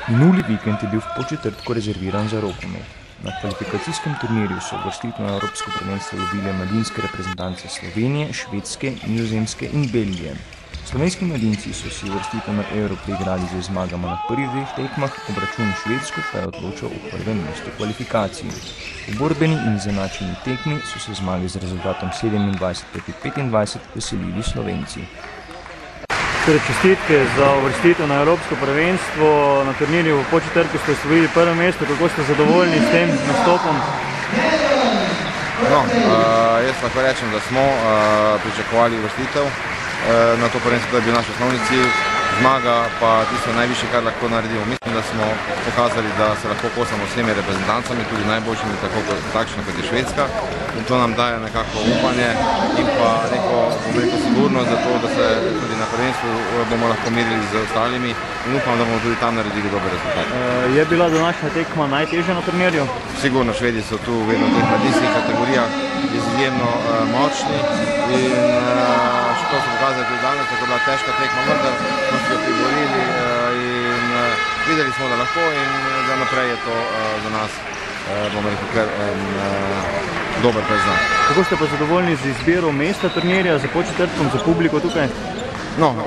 Minuli vikend je bil v Podčetrtku rezerviran za rokomet. Na kvalifikacijskem turnirju so uvrstitev na Evropsko prvenstvo lovile mladinske reprezentance Slovenije, Švedske, Nizozemske in Belgije. Slovenski mladinci so si uvrstitev na Euro priigrali z zmagama na prvih dveh tekmah, obračun Švedsko pa je odločal v prvem mestu kvalifikacij. V borbeni in izenačeni tekmi so se zmagi z rezultatom 27:25 veselili Slovenci. Čestitke za uvrstitev na Evropsko prvenstvo. Na turnirju v Podčetrtku ste osvojili prvo mesto. Kako ste zadovoljni s tem nastopom? Jaz lahko rečem, da smo pričakovali uvrstitev na to prvenstvo, to je bil naš osnovni cilj. Zmaga pa tisto najvišje, kar lahko naredimo. Mislim, da smo pokazali, da se lahko kosamo s vsemi reprezentancami, tudi najboljšimi, takšno kot je Švedska. In to nam daje nekako upanje in pa neko sigurnost za to, da se tudi na prvenstvu bomo lahko merili z ostalimi in upam, da bomo tudi tam naredili dober rezultat. Je bila današnja tekma najtežja na turnirju? Sigurno, Švedi so tu vedno v teh mladinskih kategorijah izjemno močni in to so pokazali tudi danes, tako bila težka tekma, vendar smo se jo priborili in videli smo, da lahko in da naprej je to za nas, bomo rekel, kar dober preznak. Kako ste pa zadovoljni z izbiro mesta turnirja, za Podčetrtkom, za publiko tukaj?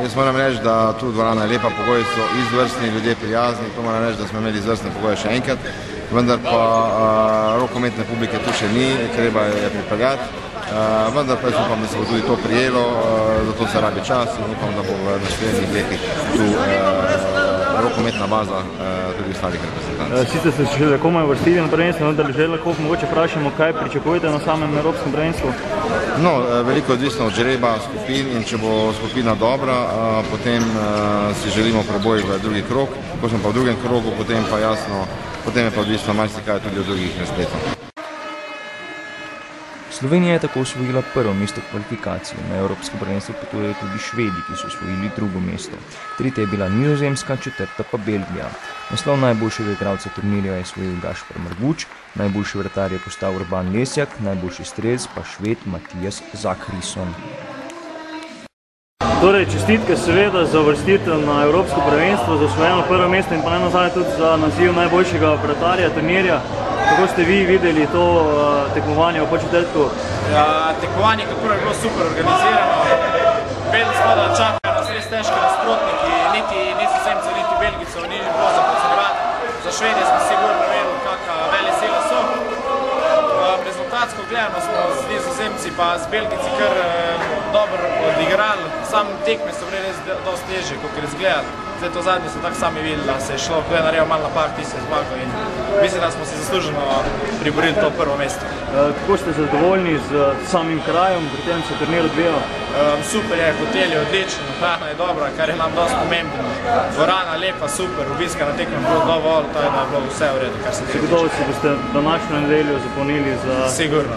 Jaz moram reči, da tu dvorana je lepa, pogoji so izvrstni, ljudje prijazni, to moram reči, da smo imeli izvrstne pogoje še enkrat, vendar pa rokometne publike tu še ni, treba je pripeljati. Vendar pa jaz upam, da se bo tudi to prijelo, zato se rabi čas in upam, da bo v naslednjih letih tu rokometna baza tudi ostalih reprezentantov. Sicer ste se že komaj uvrstili na prvenstvo, vendar že lahko mogoče vprašamo, kaj pričakujete na samem Evropskem prvenstvu? Veliko je odvisno od žreba skupin in če bo skupina dobra, potem si želimo preboj v drugi krog, ko smo pa v drugem krogu, potem pa jasno, potem je pa odvisno marsikaj tudi od drugih nasletov. Slovenija je tako osvojila prvo mesto kvalifikacij. Na Evropsko prvenstvo potujejo tudi Švedi, ki so osvojili drugo mesto. Tretja je bila Nizozemska, četrta pa Belgija. Naslov najboljšega igralca turnirja je osvojil Gašper Marguč, najboljši vratar je postal Urban Lesjak, najboljši strelec pa Šved Mattias Zachrisson. Torej, čestitke seveda za uvrstitev na Evropsko prvenstvo, za osvojeno prvo mesto in pa nenazadnje tudi za naziv najboljšega vratarja turnirja. Kako ste vi videli to tekmovanje v Podčetrtku? Tekmovanje kako je bilo super organizirano. Vedeli smo, da čakajo nas res težki nasprotniki, niti Nizozemcev, niti Belgijcev ni bilo za podcenjevati. Za Švedje smo sigurno vedeli, kakšna velja sila so. Rezultatsko gledano smo z Nizozemci pa z Belgijci kar dobro odigrali. Sam tekme so bile res dosti težje, kot je izgledati. Zdaj to zadnje so tako sami videli, da se je šlo, ko je naredil malo napak, ti se je zmagal in mislim, da smo si zasluženo priborili to prvo mesto. Kako ste zadovoljni z samim krajem, pri tem se turnir odvijal? Super je, hotel je odličen, hrana je dobra, kar je nam dosti pomembno. Dvorana lepa, super, obiska na tekmah bilo dovolj, to je da bilo vse v redu, kar se tiče. Zagotovo si boste današnjo nedeljo zapolnili za... Sigurno.